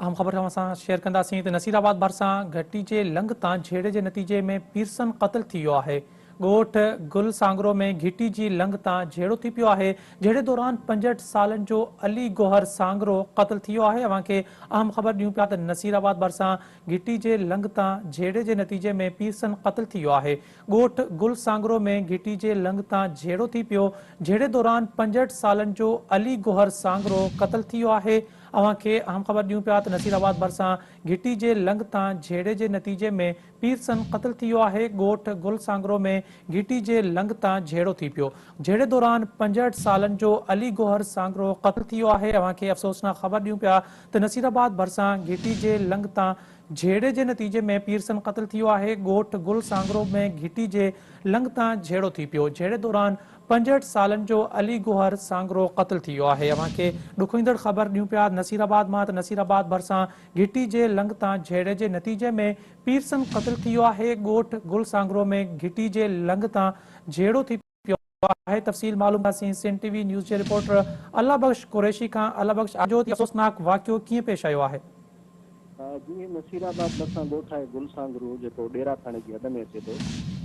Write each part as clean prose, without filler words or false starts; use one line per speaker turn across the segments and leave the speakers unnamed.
अहम ख़बर शेयर कंदासीं त नसीराबाद भरिसां घटी जे लंघ तां झेड़े जे नतीजे में पीरसन क़त्ल थी वियो आहे। ॻोठ गुल सांगरो में घिटी जी लंघ तां झेड़ो थी पियो आहे। झेड़े दौरान 65 सालनि जो अली गोहर सांगरो क़त्ल थी वियो आहे। अव्हां खे अहम ख़बर ॾियूं पिया त नसीराबाद भरिसां घिटी जे लंघ तां झेड़े जे नतीजे में पीरसन क़त्ल थी वियो आहे। ॻोठ गुल सांगरो में घिटी जे लंघ तां झेड़ो थी पियो। झेड़े दौरान 65 सालनि जो अली गोहर सांगरो क़त्ल थी वियो आहे। अव्हां खे अहम ख़बर ॾियूं पिया त नसीराबाद भरिसां घिटी जे लंघ तां झेड़े जे नतीजे में पीरसन क़त्ल थी वियो आहे। ॻोठ गुल सांगरो में घिटी जे लंघ तां झेड़ो थी पियो। झेड़े दौरान 65 सालनि जो अली गोहर सांगरो क़त्ल थी वियो आहे। अव्हां खे अफ़सोसनाक ख़बर ॾियूं पिया त नसीराबाद भरिसां घिटी जे लंघ तां झेड़े जे नतीजे में पीरसन क़त्ल थी वियो आहे। ॻोठ गुल सांगरो में घिटी जे लंघ तां झेड़ो थी पियो। झेड़े दौरान 65 सालनि जो अली गोहर सांगरो क़त्ल थी वियो आहे। अव्हां खे ॾुखोईंदड़ ख़बर ॾियूं पिया नसीराबाद मां त नसीराबाद भरिसां घिटी जे लंघ तां झेड़े जे नतीजे में पीरसन क़त्ल थी वियो आहे। ॻोठ गुल सांगरो में घिटी जे लंघ तां झेड़ो थी पियो आहे। तफ़सील मालूम कंदासीं सिंध टीवी न्यूज़ जे रिपोर्टर अल्लाह बख़्श कुरैशी खां। अल्लाह बख़्श, अफ़सोसनाक वाक़ियो कीअं पेश आयो आहे?
जी, नसीराबाद भरिसां ॻोठ आहे गुल सांगरो जेको डेरा थाणे जी हद में अचे थो।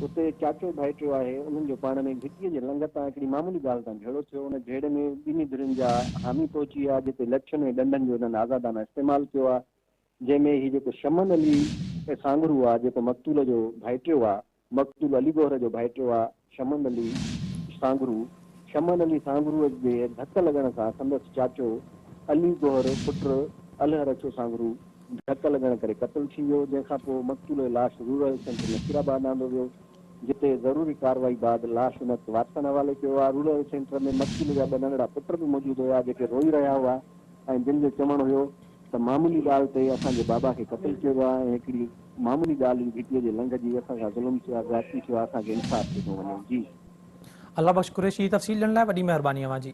उते चाचो भाइटियो आहे, उन्हनि जो पाण में घिटीअ जे लंघ तां हिकिड़ी मामूली ॻाल्हि तां झेड़ो थियो। उन झेड़े में ॿिन्ही धुरियुनि जा हामी पहुची विया, जिते लच्छुनि ऐं ॾंडनि जो उन्हनि आज़ादाना इस्तेमालु कयो आहे। जंहिंमें हीउ जेको शमन अली सांगरू आहे, जेको मक़तूल जो भाइटियो आहे, मक़तूल अली गोहर जो भाइटियो आहे, शमन अली सांगरूअ जे धक लॻण सां संदसि चाचो अली गोहर पुटु अलहर अछो सांगरू धक लॻण करे क़त्ल थी वियो। जंहिंखां पोइ मक़तूल जो लाश रूरल सेंटर नसीराबाद आंदो वियो, जिते ज़रूरी कार्रवाई बाद लाश उन वारसनि हवाले कयो आहे। रूरल सेंटर में मक़तूल जा ॿ नंढड़ा पुट बि मौजूदु हुआ, जेके रोई रहिया हुआ ऐं जिन जो चवणु हुयो त मामूली ॻाल्हि ते असांजे बाबा खे क़त्ल कयो आहे ऐं हिकिड़ी मामूली ॻाल्हि घिटीअ जे लंघ जी असां सां ज़ुल्म थियो आहे, ज़्यादती थियो आहे, असांखे इंसाफ़ थी थो वञे। जी,
अल्लाह बख़्श कुरैशी, तफ़सील ॾियण लाइ वॾी महिरबानी अव्हां जी।